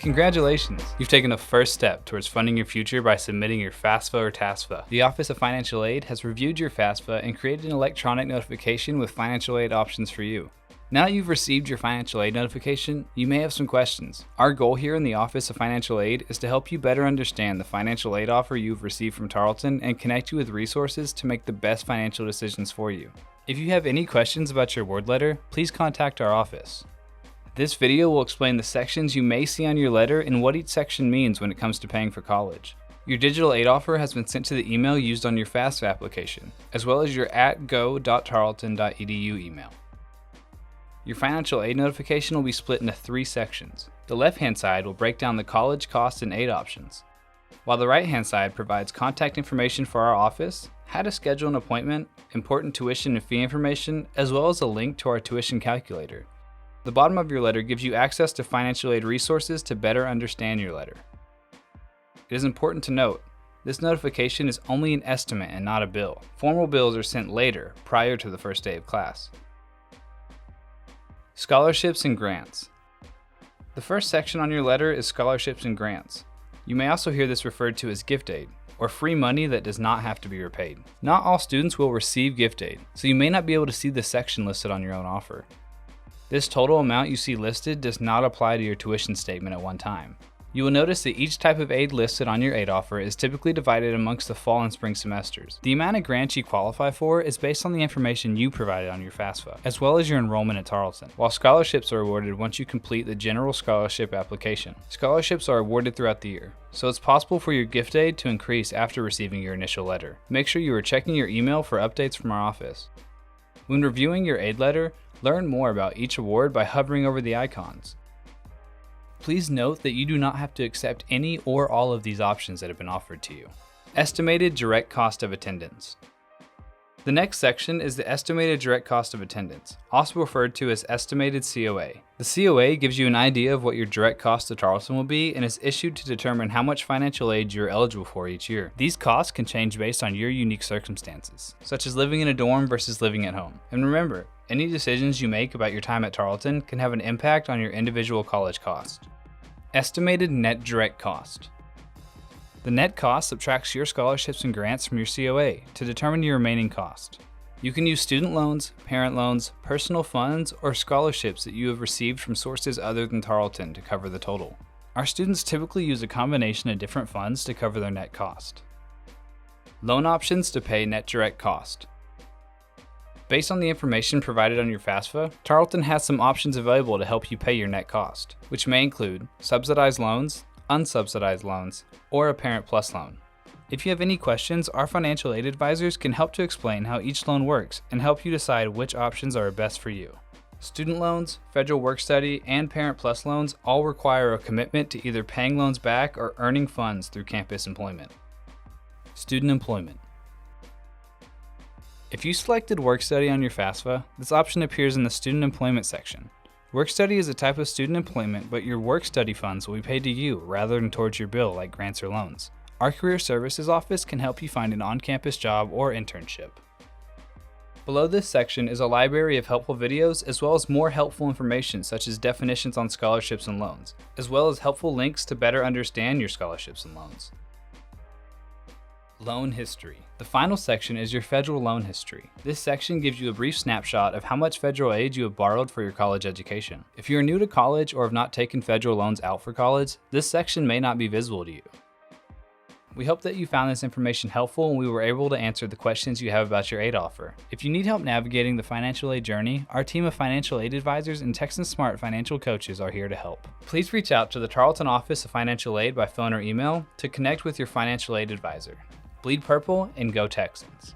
Congratulations! You've taken a first step towards funding your future by submitting your FAFSA or TASFA. The Office of Financial Aid has reviewed your FAFSA and created an electronic notification with financial aid options for you. Now that you've received your financial aid notification, you may have some questions. Our goal here in the Office of Financial Aid is to help you better understand the financial aid offer you've received from Tarleton and connect you with resources to make the best financial decisions for you. If you have any questions about your award letter, please contact our office. This video will explain the sections you may see on your letter and what each section means when it comes to paying for college. Your digital aid offer has been sent to the email used on your FAFSA application, as well as your @go.tarleton.edu email. Your financial aid notification will be split into 3 sections. The left-hand side will break down the college cost and aid options, while the right-hand side provides contact information for our office, how to schedule an appointment, important tuition and fee information, as well as a link to our tuition calculator. The bottom of your letter gives you access to financial aid resources to better understand your letter. It is important to note, this notification is only an estimate and not a bill. Formal bills are sent later, prior to the first day of class. Scholarships and grants. The first section on your letter is scholarships and grants. You may also hear this referred to as gift aid, or free money that does not have to be repaid. Not all students will receive gift aid, so you may not be able to see the section listed on your own offer. This total amount you see listed does not apply to your tuition statement at one time. You will notice that each type of aid listed on your aid offer is typically divided amongst the fall and spring semesters. The amount of grants you qualify for is based on the information you provided on your FAFSA, as well as your enrollment at Tarleton, while scholarships are awarded once you complete the general scholarship application. Scholarships are awarded throughout the year, so it's possible for your gift aid to increase after receiving your initial letter. Make sure you are checking your email for updates from our office. When reviewing your aid letter, learn more about each award by hovering over the icons. Please note that you do not have to accept any or all of these options that have been offered to you. Estimated direct cost of attendance. The next section is the estimated direct cost of attendance, also referred to as estimated COA. The COA gives you an idea of what your direct cost to Tarleton will be and is issued to determine how much financial aid you're eligible for each year. These costs can change based on your unique circumstances, such as living in a dorm versus living at home. And remember, any decisions you make about your time at Tarleton can have an impact on your individual college cost. Estimated net direct cost. The net cost subtracts your scholarships and grants from your COA to determine your remaining cost. You can use student loans, parent loans, personal funds, or scholarships that you have received from sources other than Tarleton to cover the total. Our students typically use a combination of different funds to cover their net cost. Loan options to pay net direct cost. Based on the information provided on your FAFSA, Tarleton has some options available to help you pay your net cost, which may include subsidized loans, unsubsidized loans, or a Parent Plus loan. If you have any questions, our financial aid advisors can help to explain how each loan works and help you decide which options are best for you. Student loans, federal work study, and Parent Plus loans all require a commitment to either paying loans back or earning funds through campus employment. Student employment. If you selected work study on your FAFSA, this option appears in the student employment section. Work study is a type of student employment, but your work study funds will be paid to you rather than towards your bill like grants or loans. Our Career Services Office can help you find an on-campus job or internship. Below this section is a library of helpful videos as well as more helpful information such as definitions on scholarships and loans, as well as helpful links to better understand your scholarships and loans. Loan history. The final section is your federal loan history. This section gives you a brief snapshot of how much federal aid you have borrowed for your college education. If you are new to college or have not taken federal loans out for college, this section may not be visible to you. We hope that you found this information helpful and we were able to answer the questions you have about your aid offer. If you need help navigating the financial aid journey, our team of financial aid advisors and Texan Smart financial coaches are here to help. Please reach out to the Tarleton Office of Financial Aid by phone or email to connect with your financial aid advisor. Bleed purple and go Texans.